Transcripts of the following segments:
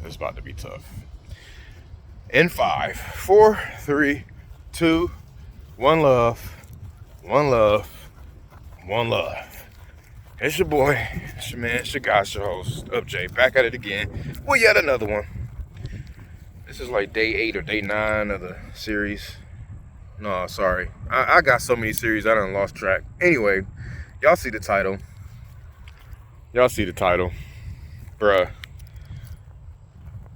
It's about to be tough. In 5, 4, 3, 2, 1 love. One love. One love. It's your boy. It's your man. It's your guy. It's your host. Up Jay. Back at it again. Well, yet another one. This is like day 8 or day 9 of the series. No, sorry. I got so many series I done lost track. Anyway, y'all see the title. Bruh.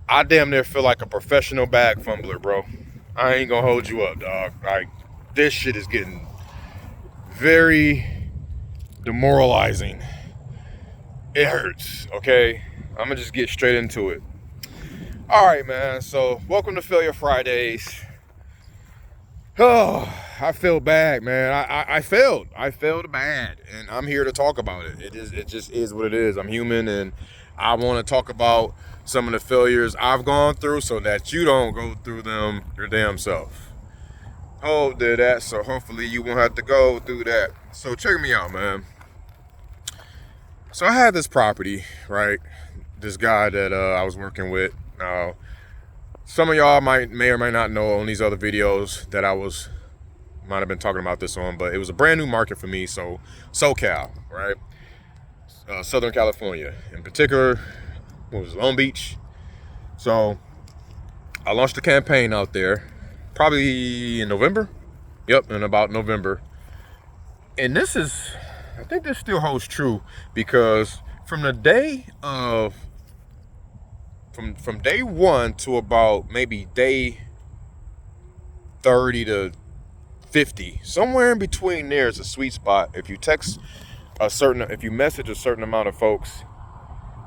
I damn near feel like a professional bag fumbler, bro. I ain't gonna hold you up, dog. Like, this shit is getting very demoralizing. It hurts, okay? I'm gonna just get straight into it. All right, man. So, welcome to Failure Fridays. Oh, I feel bad, man. I failed. I failed bad, and I'm here to talk about it. It just is what it is. I'm human, and I want to talk about some of the failures I've gone through so that you don't go through them your damn self. Hope did that, so hopefully you won't have to go through that. So check me out, man. So I had this property, right? This guy that I was working with. Now, some of y'all may or may not know on these other videos that might have been talking about this on, but it was a brand new market for me. So SoCal, right? Southern California, in particular, Long Beach. So I launched a campaign out there, probably in November. Yep, in about November. And I think this still holds true because from day 1 to about maybe day 30 to 50, somewhere in between there is a sweet spot. If you if you message a certain amount of folks,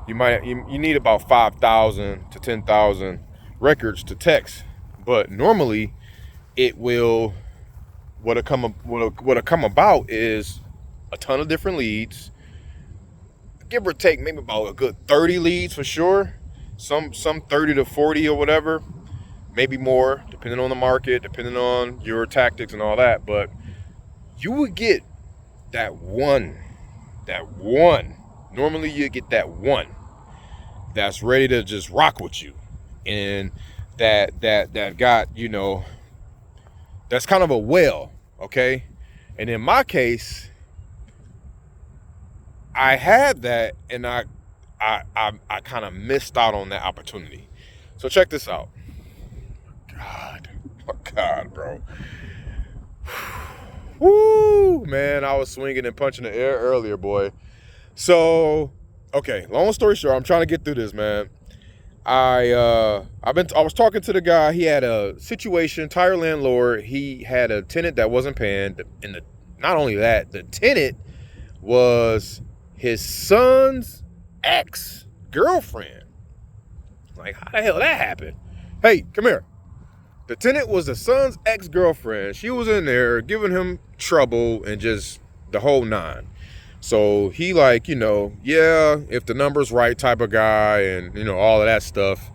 you need about 5,000 to 10,000 records to text. But normally what'll come about is a ton of different leads, give or take maybe about a good 30 leads for sure. Some 30 to 40 or whatever, maybe more, depending on the market, depending on your tactics and all that. But you would get that one. Normally you get that one that's ready to just rock with you, and that got, that's kind of a whale, okay? And in my case, I had that, and I kind of missed out on that opportunity. So check this out. God, bro. Woo, man, I was swinging and punching the air earlier, boy. So, okay, long story short, I'm trying to get through this, man. I was talking to the guy. He had a situation, tire landlord. He had a tenant that wasn't paying, and not only that, the tenant was his son's ex-girlfriend. Like, how the hell that happened? Hey, come here. The tenant was the son's ex-girlfriend. She was in there giving him trouble and just the whole nine. So he if the number's right type of guy, and all of that stuff.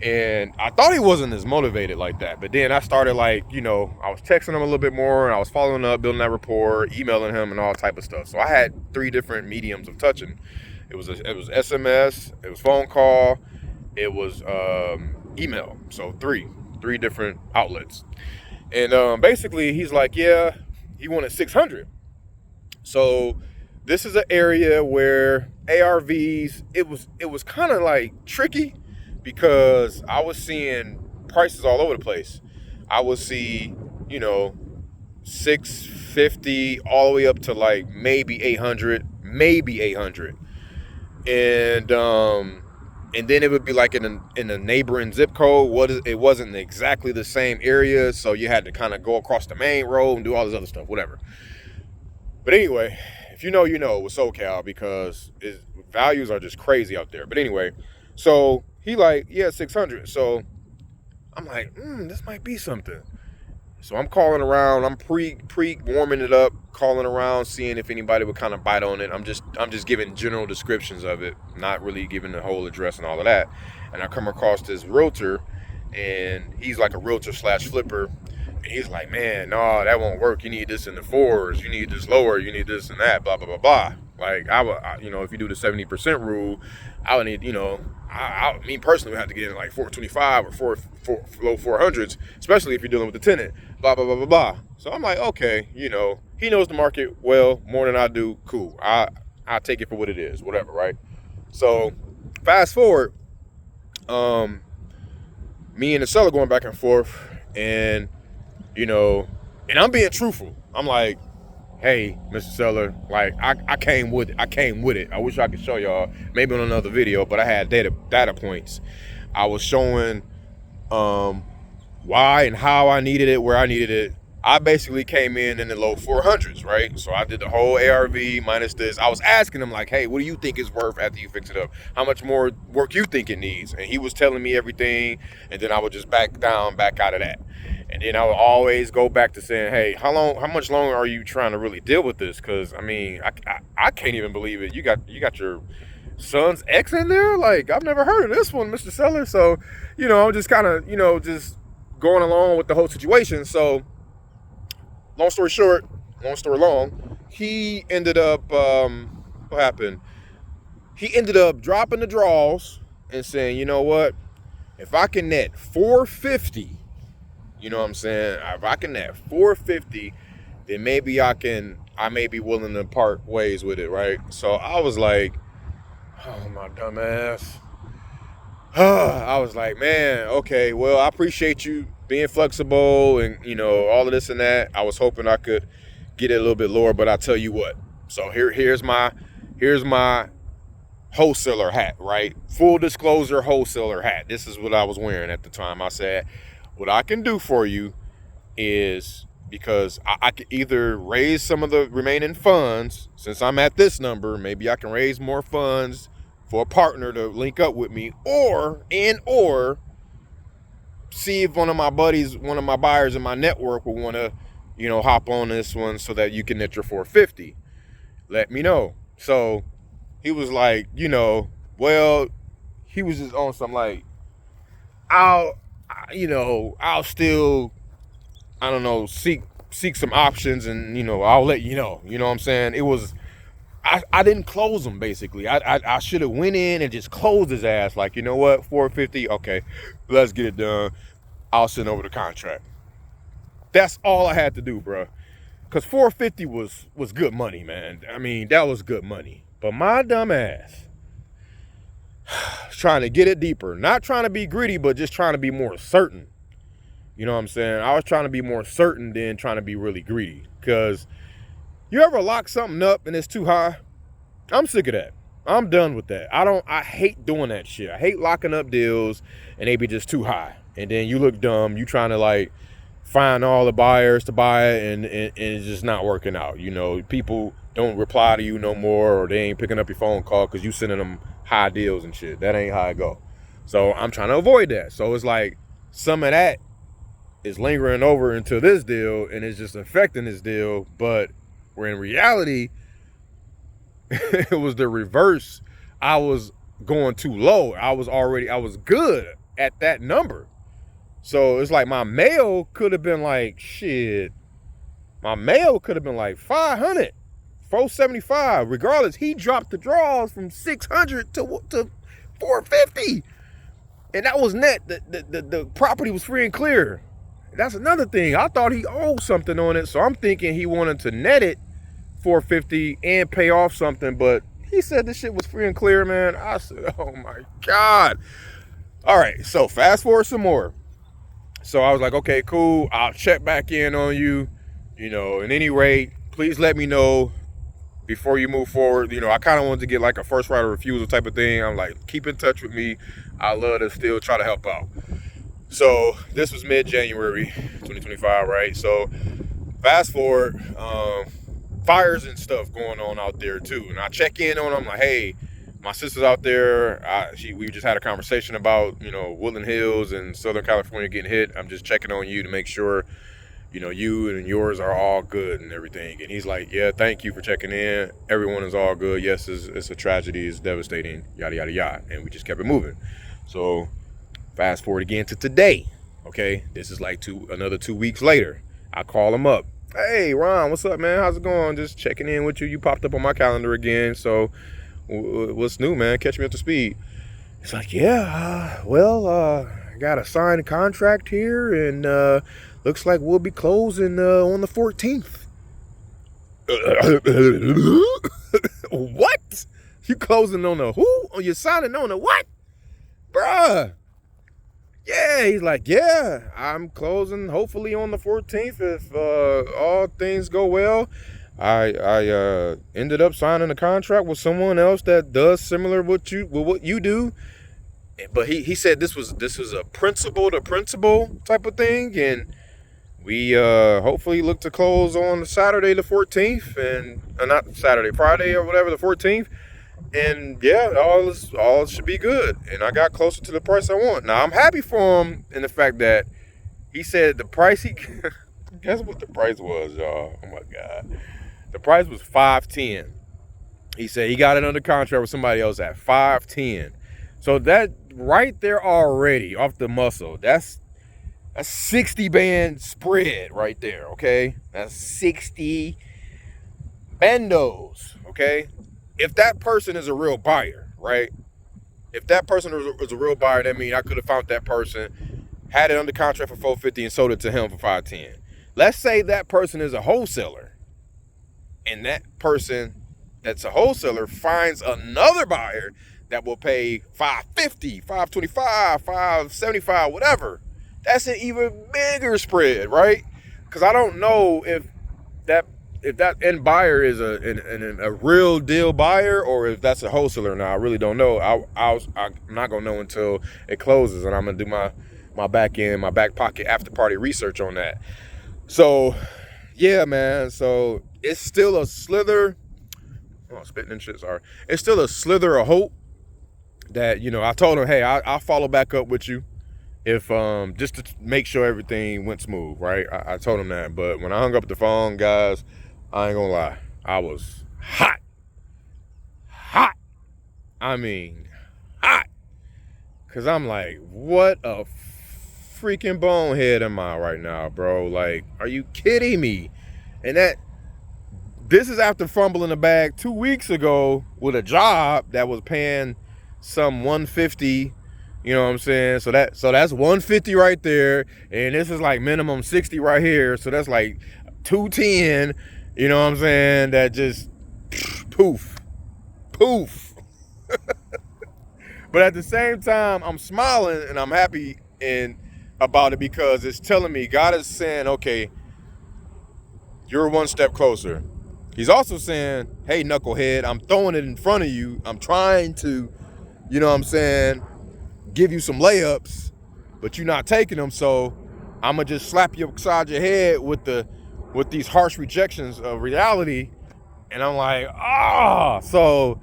And I thought he wasn't as motivated like that. But then I started I was texting him a little bit more, and I was following up, building that rapport, emailing him and all type of stuff. So I had 3 different mediums of touching. It was SMS, it was phone call, it was email. So three different outlets. And basically he's like, yeah, he wanted 600. So this is an area where ARVs, it was kind of like tricky because I was seeing prices all over the place. I would see, $650 all the way up to like maybe $800. And then it would be like in a neighboring zip code. It wasn't exactly the same area, so you had to kind of go across the main road and do all this other stuff, whatever. But anyway, if you know with SoCal, because values are just crazy out there. But anyway, so he like, yeah, 600. So I'm like, this might be something. So I'm calling around. I'm warming it up, calling around, seeing if anybody would kind of bite on it. I'm just giving general descriptions of it, not really giving the whole address and all of that. And I come across this realtor, and he's like a realtor / flipper. And he's like, man, no, that won't work. You need this in the 4s. You need this lower. You need this and that, blah, blah, blah, blah. Like, if you do the 70% rule, I would need, me personally would have to get in like 425 or low 400s, especially if you're dealing with the tenant. Blah blah blah blah blah. So I'm like, okay, you know, he knows the market well more than I do. Cool. I take it for what it is, whatever, right? So fast forward, me and the seller going back and forth, and you know, and I'm being truthful. I'm like, hey, Mr. Seller, like I came with it. I wish I could show y'all maybe on another video, but I had data points. I was showing why and how I needed it, where I needed it. I basically came in the low 400s, right? So I did the whole ARV minus this. I was asking him like, hey, what do you think it's worth after you fix it up? How much more work you think it needs? And he was telling me everything, and then I would just back out of that. And then I would always go back to saying, hey, how much longer are you trying to really deal with this? Because I mean, I can't even believe it. You got your son's ex in there? Like, I've never heard of this one, Mr. Seller. So, you know, I'm just kind of, you know, just going along with the whole situation. So long story short, long story long, he ended up, what happened? He ended up dropping the draws and saying, you know what? If I can net 450, you know what I'm saying? If I can net 450, then maybe I may be willing to part ways with it, right? So I was like, oh, my dumb ass. I was like, man, okay, well, I appreciate you being flexible and, you know, all of this and that. I was hoping I could get it a little bit lower, but I tell you what. So here's my wholesaler hat, right? Full disclosure wholesaler hat. This is what I was wearing at the time. I said, what I can do for you is, because I could either raise some of the remaining funds, since I'm at this number, maybe I can raise more funds for a partner to link up with me, or see if one of my buyers in my network will want to, you know, hop on this one so that you can net your 450. Let me know. So he was like, you know, well, he was just on some like, I'll still, I don't know, seek some options, and, you know, I'll let you know. You know what I'm saying? It was, I didn't close him, basically. I should have went in and just closed his ass. Like, you know what, 450, okay, let's get it done. I'll send over the contract. That's all I had to do, bro. Because 450 was good money, man. I mean, that was good money. But my dumb ass, trying to get it deeper. Not trying to be greedy, but just trying to be more certain. You know what I'm saying? I was trying to be more certain than trying to be really greedy. Because you ever lock something up and it's too high? I'm sick of that. I'm done with that. I hate doing that shit. I hate locking up deals and they be just too high. And then you look dumb. You trying to like find all the buyers to buy it, and it's just not working out. You know, people don't reply to you no more, or they ain't picking up your phone call because you sending them high deals and shit. That ain't how it go. So I'm trying to avoid that. So it's like some of that is lingering over into this deal, and it's just affecting this deal. But where in reality, it was the reverse. I was going too low. I was good at that number. So it's like my mail could have been like, shit. My mail could have been like 500, 475. Regardless, he dropped the draws from 600 to 450. And that was net. The property was free and clear. That's another thing. I thought he owed something on it. So I'm thinking he wanted to net it 450 and pay off something. But he said this shit was free and clear, man. I said, oh my God. All right. So fast forward some more. So I was like, okay, cool. I'll check back in on you. You know, at any rate, please let me know before you move forward. You know, I kind of wanted to get like a first right of refusal type of thing. I'm like, keep in touch with me. I love to still try to help out. So this was mid-January 2025, right? So fast forward, fires and stuff going on out there too. And I check in on them like, hey, my sister's out there. We just had a conversation about, you know, Woodland Hills and Southern California getting hit. I'm just checking on you to make sure, you know, you and yours are all good and everything. And he's like, yeah, thank you for checking in. Everyone is all good. Yes, it's a tragedy. It's devastating, yada, yada, yada. And we just kept it moving. So fast forward again to today. Okay, this is like another 2 weeks later. I call him up. Hey, Ron, what's up, man? How's it going? Just checking in with you. You popped up on my calendar again. So what's new, man? Catch me up to speed. He's like, yeah, I got a signed contract here, and looks like we'll be closing on the 14th. What? You closing on the who? Oh, you signing on the what? Bruh. Yeah, he's like, yeah, I'm closing hopefully on the 14th if all things go well. I ended up signing a contract with someone else that does similar with what you do. But he said this was a principal to principal type of thing, and we hopefully look to close on Saturday the 14th, and not Saturday, Friday or whatever, the 14th. And yeah, all should be good. And I got closer to the price I want. Now I'm happy for him in the fact that he said the price guess what the price was, y'all? Oh my God. The price was $510. He said he got it under contract with somebody else at $510. So that right there already off the muscle, that's a 60 band spread right there, okay? That's 60 bandos, okay? If that person is a real buyer, right? If that person was a real buyer, that means I could have found that person, had it under contract for $450 and sold it to him for $510. Let's say that person is a wholesaler, and that person that's a wholesaler finds another buyer that will pay $550, $525, $575, whatever. That's an even bigger spread, right? Because I don't know if that end buyer is a real deal buyer or if that's a wholesaler. Now I really don't know. I'm not gonna know until it closes, and I'm gonna do my back pocket after party research on that. So yeah, man. So it's still a slither. Oh, spitting and shit. Sorry. It's still a slither of hope that, you know, I told him, hey, I'll follow back up with you if just to make sure everything went smooth, right? I told him that, but when I hung up the phone, guys, I ain't gonna lie, I was hot. I mean, hot. Cause I'm like, what a freaking bonehead am I right now, bro? Like, are you kidding me? And this is after fumbling the bag 2 weeks ago with a job that was paying some $150. You know what I'm saying? So that's $150 right there, and this is like minimum $60 right here. So that's like $210. You know what I'm saying? That just poof. But at the same time, I'm smiling and I'm happy about it because it's telling me God is saying, okay, you're one step closer. He's also saying, hey, knucklehead, I'm throwing it in front of you. I'm trying to, you know what I'm saying, give you some layups, but you're not taking them. So I'm going to just slap you upside your head with these harsh rejections of reality. And I'm like, so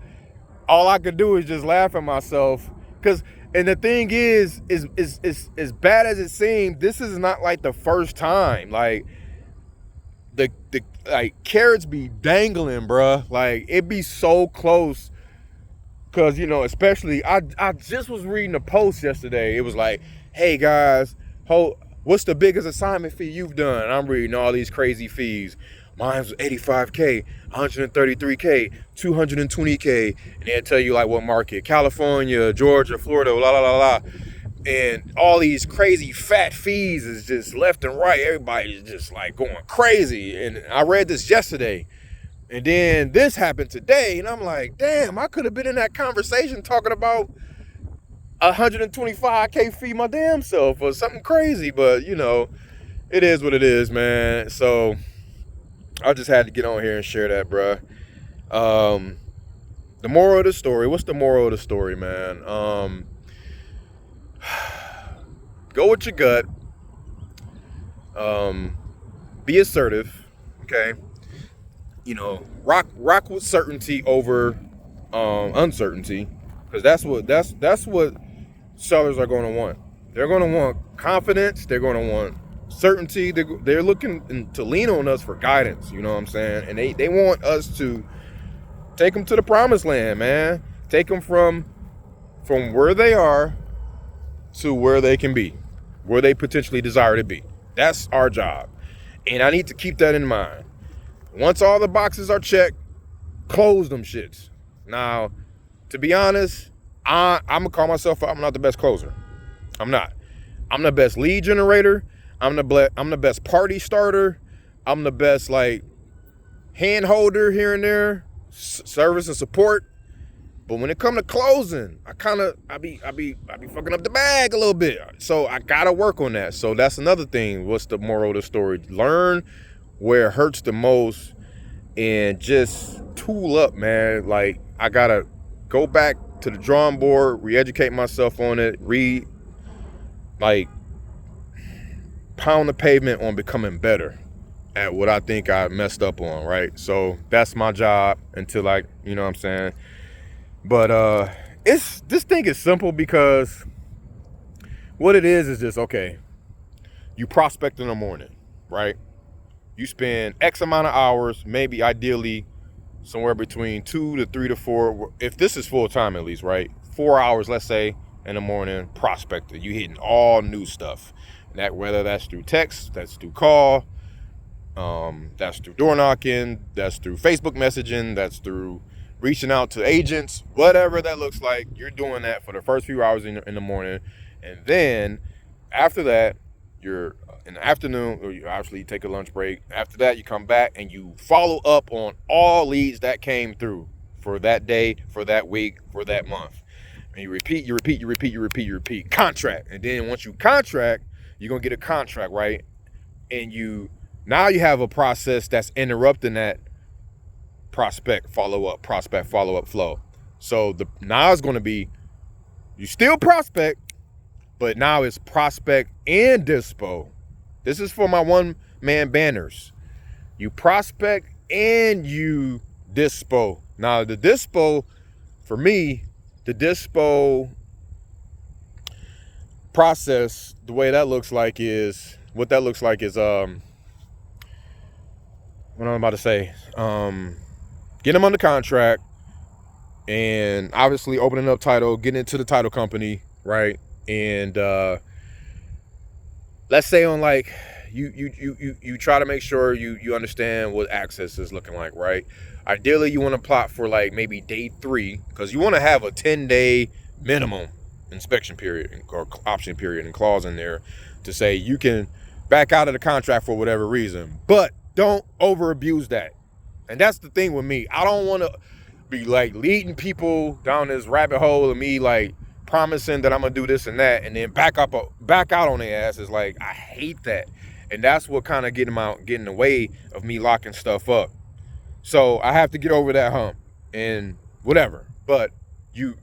all I could do is just laugh at myself. And the thing is as bad as it seemed, this is not like the first time. Like, the carrots be dangling, bruh. Like, it be so close. Cause, you know, especially I just was reading a post yesterday. It was like, hey guys, what's the biggest assignment fee you've done? And I'm reading all these crazy fees. Mine was $85K, $133K, $220K, and they'll tell you like what market: California, Georgia, Florida, la la la la. And all these crazy fat fees is just left and right. Everybody's just like going crazy. And I read this yesterday. And then this happened today. And I'm like, damn, I could have been in that conversation talking about $125K fee my damn self or something crazy. But, you know, it is what it is, man. So I just had to get on here and share that, bruh. The moral of the story. What's the moral of the story, man? Go with your gut. Be assertive, okay? You know, rock with certainty over uncertainty, because that's what sellers are going to want. They're going to want confidence. They're going to want certainty. They're looking to lean on us for guidance. You know what I'm saying? And they want us to take them to the promised land, man. Take them from where they are to where they can be, where they potentially desire to be. That's our job. And I need to keep that in mind. Once all the boxes are checked, close them shits. Now, to be honest, I'm gonna call myself, I'm not the best closer. I'm not. I'm the best lead generator. I'm the best party starter. I'm the best like hand holder here and there, service and support. But when it come to closing, I be fucking up the bag a little bit. So I gotta work on that. So that's another thing. What's the moral of the story? Learn where it hurts the most and just tool up, man. Like I gotta go back to the drawing board, re-educate myself on it, like pound the pavement on becoming better at what I think I messed up on, right? So that's my job until like, you know what I'm saying? But this thing is simple because what it is just, okay, you prospect in the morning, right? You spend X amount of hours, maybe ideally somewhere between 2 to 3 to 4, if this is full time at least, right? 4 hours, let's say, in the morning, prospecting. You hitting all new stuff. That whether that's through text, that's through call, that's through door knocking, that's through Facebook messaging, that's through reaching out to agents, whatever that looks like. You're doing that for the first few hours in the morning, and then after that, you're in the afternoon, or you obviously take a lunch break. After that, you come back and you follow up on all leads that came through for that day, for that week, for that month. And you repeat. Contract. And then once you contract, you're going to get a contract, right? And now you have a process that's interrupting that prospect follow-up flow. So now it's going to be, you still prospect, but now it's prospect and dispo. This is for my one-man banners. You prospect and you dispo. Now the dispo, for me, the dispo process, the way that looks like is, what I'm about to say, get them under contract, and obviously opening up title, getting into the title company, right? And let's say on like you try to make sure you understand what access is looking like, right? Ideally, you want to plot for like maybe day 3, because you want to have a 10-day minimum inspection period or option period and clause in there to say you can back out of the contract for whatever reason, but don't over abuse that. And that's the thing with me. I don't want to be like leading people down this rabbit hole of me like promising that I'm gonna do this and that, and then back out on their ass. Is like, I hate that. And that's what kind of getting in the way of me locking stuff up. So I have to get over that hump and whatever. But you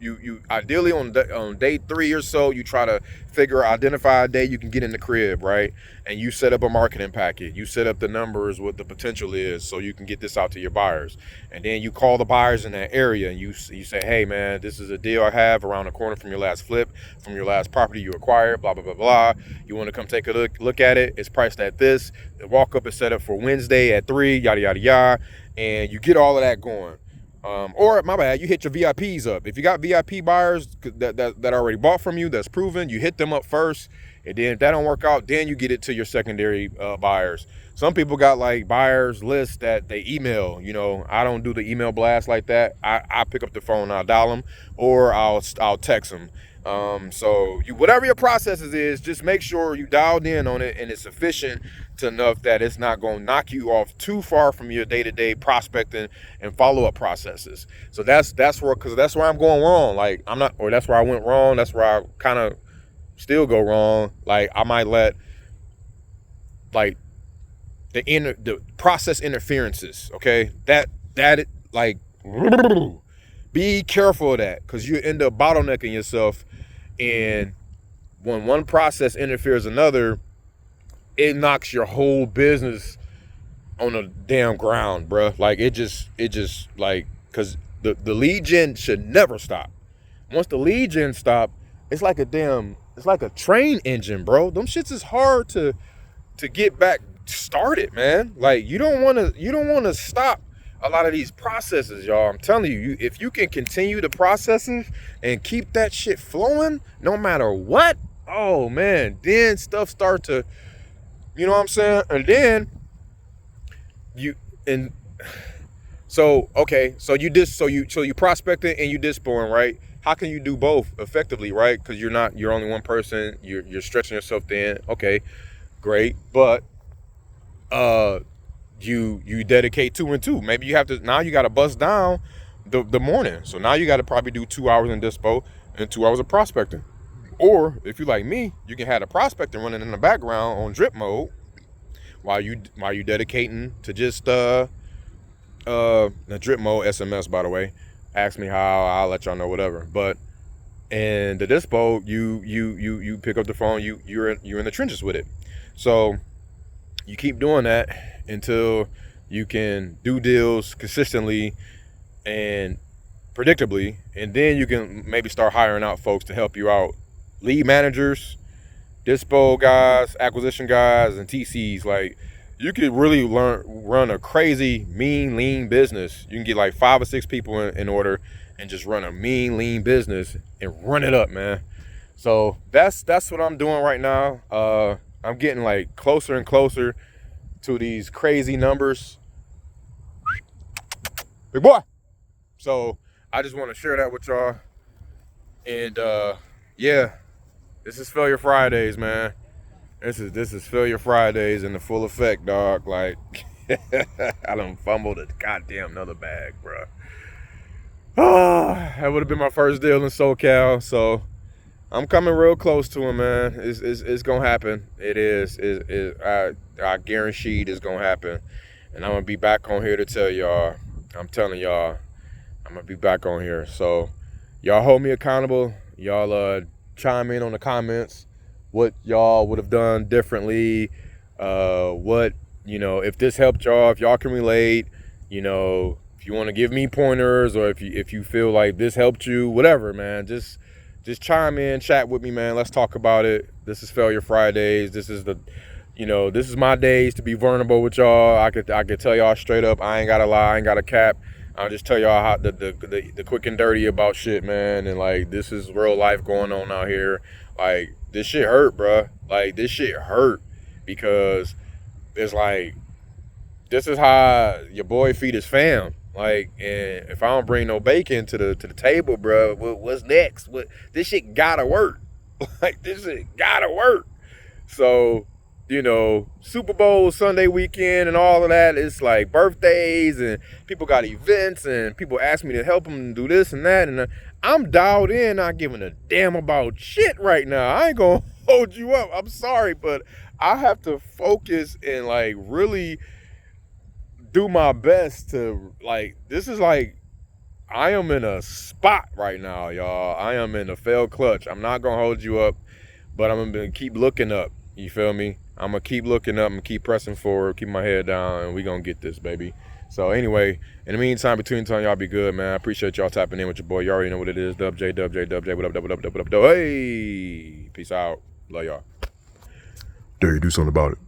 ideally on day 3 or so, you try to identify a day you can get in the crib, right? And you set up a marketing packet. You set up the numbers, what the potential is, so you can get this out to your buyers. And then you call the buyers in that area and you say, hey man, this is a deal I have around the corner from your last flip, from your last property you acquired, blah, blah, blah, blah. You want to come take a look at it. It's priced at this. The walk up is set up for Wednesday at 3, yada, yada, yada. And you get all of that going. Or my bad, you hit your VIPs up. If you got VIP buyers that already bought from you, that's proven, you hit them up first. And then if that don't work out, then you get it to your secondary buyers. Some people got like buyers lists that they email. You know, I don't do the email blast like that. I pick up the phone, I'll dial them, or I'll text them. So whatever your processes is, just make sure you dialed in on it and it's sufficient enough that it's not going to knock you off too far from your day-to-day prospecting and follow-up processes. So that's where I'm going wrong. Like that's where I went wrong. That's where I kind of still go wrong. Like I might let like the process interferences. Okay, that like be careful of that, because you end up bottlenecking yourself. And when one process interferes another, it knocks your whole business on the damn ground, bruh. Like it just like, because the lead gen should never stop. Once the lead gen stop, it's like a train engine, bro. Them shits is hard to get back started, man. Like you don't want to stop a lot of these processes, y'all. I'm telling you, if you can continue the processes and keep that shit flowing, no matter what, oh man, then stuff start to, you know what I'm saying? And then you prospecting and you dispoing, right? how can you do both effectively, right? Because you're only one person. You're stretching yourself thin. Okay, great, but you dedicate 2 and 2. Maybe you have to now. You got to bust down the morning. So now you got to probably do 2 hours in dispo and 2 hours of prospecting. Or if you like me, you can have the prospecting running in the background on drip mode while you dedicating to just the drip mode. SMS, by the way. Ask me how, I'll let y'all know, whatever. But in the dispo, you pick up the phone, you're in the trenches with it. So you keep doing that until you can do deals consistently and predictably, and then you can maybe start hiring out folks to help you out. Lead managers, dispo guys, acquisition guys, and TCs. Like, you could really run a crazy, mean, lean business. You can get like 5 or 6 people in order and just run a mean, lean business and run it up, man. So that's what I'm doing right now. I'm getting like closer and closer to these crazy numbers. Big boy. So I just want to share that with y'all. And yeah, this is Failure Fridays, man. This is Failure Fridays in the full effect, dog. Like, I done fumbled a goddamn another bag, bro. That would have been my first deal in SoCal, so I'm coming real close to him, man. It's gonna happen. It is. I guarantee it's gonna happen, and I'm gonna be back on here to tell y'all. I'm telling y'all, I'm gonna be back on here. So y'all hold me accountable. Y'all chime in on the comments what y'all would have done differently. What, if this helped y'all, if y'all can relate, if you want to give me pointers, or if you feel like this helped you, whatever, man, just chime in, chat with me, man. Let's talk about it. This is Failure Fridays. This is this is my days to be vulnerable with y'all. I could tell y'all straight up, I ain't gotta lie, I ain't gotta cap. I'll just tell y'all how the quick and dirty about shit, man. And like, this is real life going on out here. Like, this shit hurt, bruh. Like, this shit hurt because it's like, this is how your boy feed his fam. Like, and if I don't bring no bacon to the table, bruh, what's next? This shit gotta work. Like, this shit gotta work. So, Super Bowl Sunday weekend and all of that, it's like birthdays and people got events and people ask me to help them do this and that, and I'm dialed in, not giving a damn about shit right now. I ain't gonna hold you up. I'm sorry, but I have to focus and like really do my best to, like, this is like, I am in a spot right now, y'all. I am in a failed clutch. I'm not gonna hold you up, but I'm gonna keep looking up. You feel me? I'm going to keep looking up. I'm going to keep pressing forward, keep my head down, and we going to get this, baby. So anyway, in the meantime, between time, y'all be good, man. I appreciate y'all tapping in with your boy. You already know what it is. Dub J. What up? Hey, peace out. Love y'all. Dare you do something about it.